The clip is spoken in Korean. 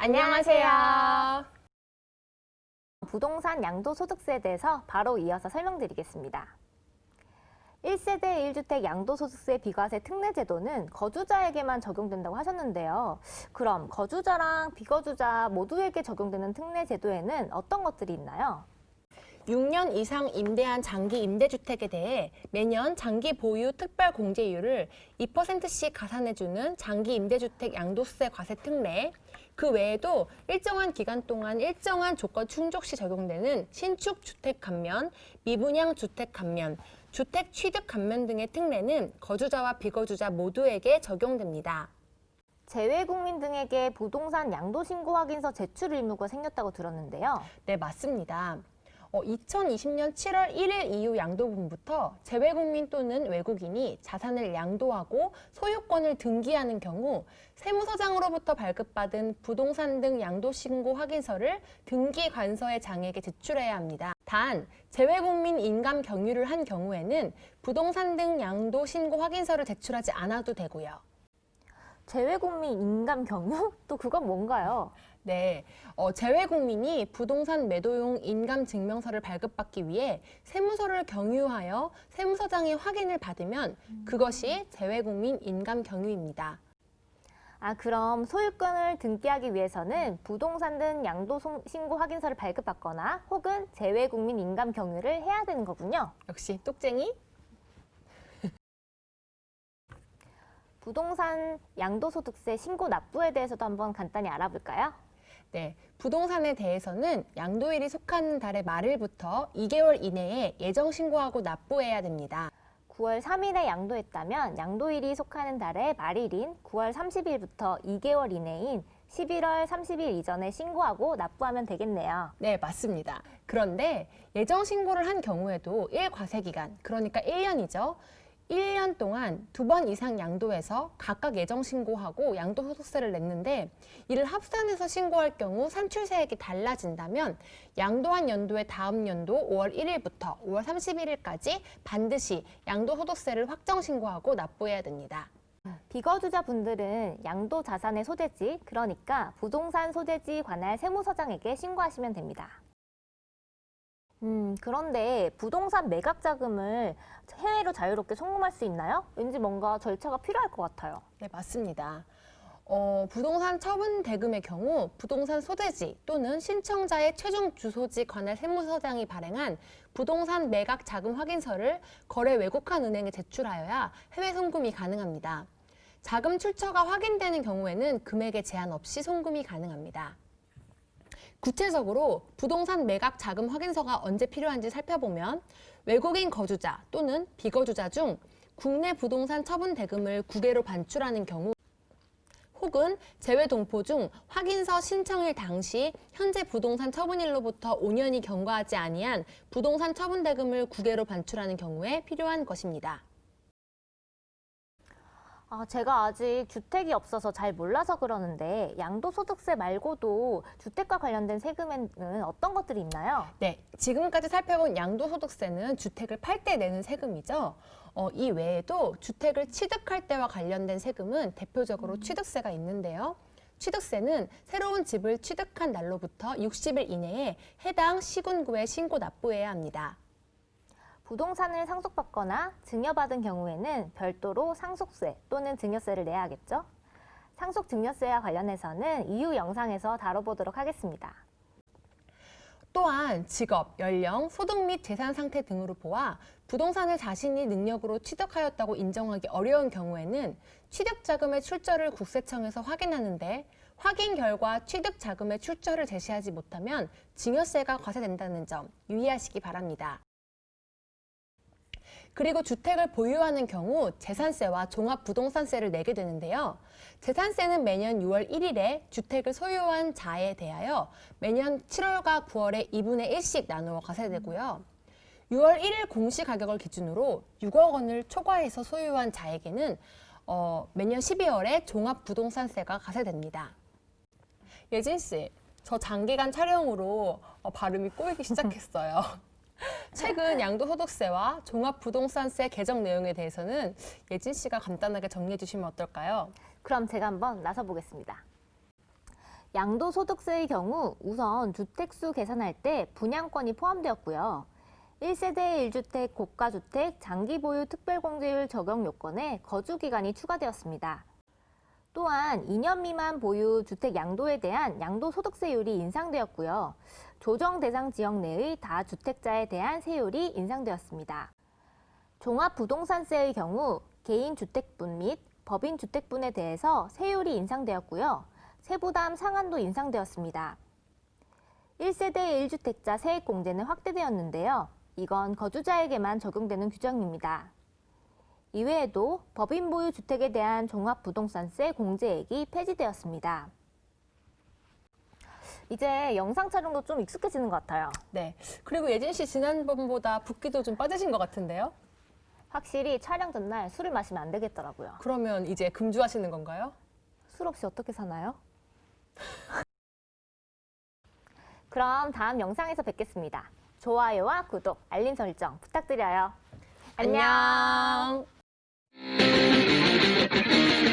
안녕하세요. 부동산 양도소득세에 대해서 바로 이어서 설명드리겠습니다. 1세대 1주택 양도소득세 비과세 특례제도는 거주자에게만 적용된다고 하셨는데요. 그럼 거주자랑 비거주자 모두에게 적용되는 특례제도에는 어떤 것들이 있나요? 6년 이상 임대한 장기 임대주택에 대해 매년 장기 보유 특별 공제율을 2%씩 가산해주는 장기 임대주택 양도세 과세 특례, 그 외에도 일정한 기간 동안 일정한 조건 충족 시 적용되는 신축 주택 감면, 미분양 주택 감면, 주택 취득 감면 등의 특례는 거주자와 비거주자 모두에게 적용됩니다. 재외국민 등에게 부동산 양도신고 확인서 제출 의무가 생겼다고 들었는데요. 네, 맞습니다. 2020년 7월 1일 이후 양도분부터 재외국민 또는 외국인이 자산을 양도하고 소유권을 등기하는 경우 세무서장으로부터 발급받은 부동산 등 양도신고 확인서를 등기관서의 장에게 제출해야 합니다. 단, 재외국민 인감 경유를 한 경우에는 부동산 등 양도신고 확인서를 제출하지 않아도 되고요. 재외국민 인감 경유? 또 그건 뭔가요? 네, 재외국민이 부동산 매도용 인감증명서를 발급받기 위해 세무서를 경유하여 세무서장의 확인을 받으면 그것이 재외국민 인감경유입니다. 그럼 소유권을 등기하기 위해서는 부동산 등 양도신고 확인서를 발급받거나 혹은 재외국민 인감 경유를 해야 되는 거군요. 역시 똑쟁이? 부동산 양도소득세 신고 납부에 대해서도 한번 간단히 알아볼까요? 네, 부동산에 대해서는 양도일이 속하는 달의 말일부터 2개월 이내에 예정 신고하고 납부해야 됩니다. 9월 3일에 양도했다면 양도일이 속하는 달의 말일인 9월 30일부터 2개월 이내인 11월 30일 이전에 신고하고 납부하면 되겠네요. 네, 맞습니다. 그런데 예정 신고를 한 경우에도 1과세기간, 그러니까 1년이죠. 1년 동안 2번 이상 양도해서 각각 예정 신고하고 양도소득세를 냈는데 이를 합산해서 신고할 경우 산출세액이 달라진다면 양도한 연도의 다음 연도 5월 1일부터 5월 31일까지 반드시 양도소득세를 확정 신고하고 납부해야 됩니다. 비거주자 분들은 양도자산의 소재지, 그러니까 부동산 소재지 관할 세무서장에게 신고하시면 됩니다. 그런데 부동산 매각 자금을 해외로 자유롭게 송금할 수 있나요? 왠지 뭔가 절차가 필요할 것 같아요. 네, 맞습니다. 부동산 처분 대금의 경우 부동산 소재지 또는 신청자의 최종 주소지 관할 세무서장이 발행한 부동산 매각 자금 확인서를 거래 외국환 은행에 제출하여야 해외 송금이 가능합니다. 자금 출처가 확인되는 경우에는 금액에 제한 없이 송금이 가능합니다. 구체적으로 부동산 매각 자금 확인서가 언제 필요한지 살펴보면 외국인 거주자 또는 비거주자 중 국내 부동산 처분 대금을 국외로 반출하는 경우 혹은 재외 동포 중 확인서 신청일 당시 현재 부동산 처분일로부터 5년이 경과하지 아니한 부동산 처분 대금을 국외로 반출하는 경우에 필요한 것입니다. 제가 아직 주택이 없어서 잘 몰라서 그러는데 양도소득세 말고도 주택과 관련된 세금에는 어떤 것들이 있나요? 네, 지금까지 살펴본 양도소득세는 주택을 팔 때 내는 세금이죠. 이 외에도 주택을 취득할 때와 관련된 세금은 대표적으로 취득세가 있는데요. 취득세는 새로운 집을 취득한 날로부터 60일 이내에 해당 시군구에 신고 납부해야 합니다. 부동산을 상속받거나 증여받은 경우에는 별도로 상속세 또는 증여세를 내야 하겠죠? 상속 증여세와 관련해서는 이후 영상에서 다뤄보도록 하겠습니다. 또한 직업, 연령, 소득 및 재산 상태 등으로 보아 부동산을 자신이 능력으로 취득하였다고 인정하기 어려운 경우에는 취득자금의 출처를 국세청에서 확인하는데 확인 결과 취득자금의 출처를 제시하지 못하면 증여세가 과세된다는 점 유의하시기 바랍니다. 그리고 주택을 보유하는 경우 재산세와 종합부동산세를 내게 되는데요. 재산세는 매년 6월 1일에 주택을 소유한 자에 대하여 매년 7월과 9월에 2분의 1씩 나누어 과세되고요. 6월 1일 공시가격을 기준으로 6억 원을 초과해서 소유한 자에게는 매년 12월에 종합부동산세가 과세됩니다. 예진 씨, 저 장기간 촬영으로 발음이 꼬이기 시작했어요. 최근 양도소득세와 종합부동산세 개정 내용에 대해서는 예진 씨가 간단하게 정리해 주시면 어떨까요? 그럼 제가 한번 나서 보겠습니다. 양도소득세의 경우 우선 주택수 계산할 때 분양권이 포함되었고요. 1세대 1주택 고가주택 장기보유 특별공제율 적용 요건에 거주기간이 추가되었습니다. 또한 2년 미만 보유 주택 양도에 대한 양도소득세율이 인상되었고요. 조정 대상 지역 내의 다주택자에 대한 세율이 인상되었습니다. 종합부동산세의 경우 개인주택분 및 법인주택분에 대해서 세율이 인상되었고요. 세부담 상한도 인상되었습니다. 1세대 1주택자 세액공제는 확대되었는데요. 이건 거주자에게만 적용되는 규정입니다. 이외에도 법인 보유 주택에 대한 종합부동산세 공제액이 폐지되었습니다. 이제 영상 촬영도 좀 익숙해지는 것 같아요. 네. 그리고 예진 씨 지난번보다 붓기도 좀 빠지신 것 같은데요? 확실히 촬영 전날 술을 마시면 안 되겠더라고요. 그러면 이제 금주하시는 건가요? 술 없이 어떻게 사나요? 그럼 다음 영상에서 뵙겠습니다. 좋아요와 구독, 알림 설정 부탁드려요. 안녕. 안녕.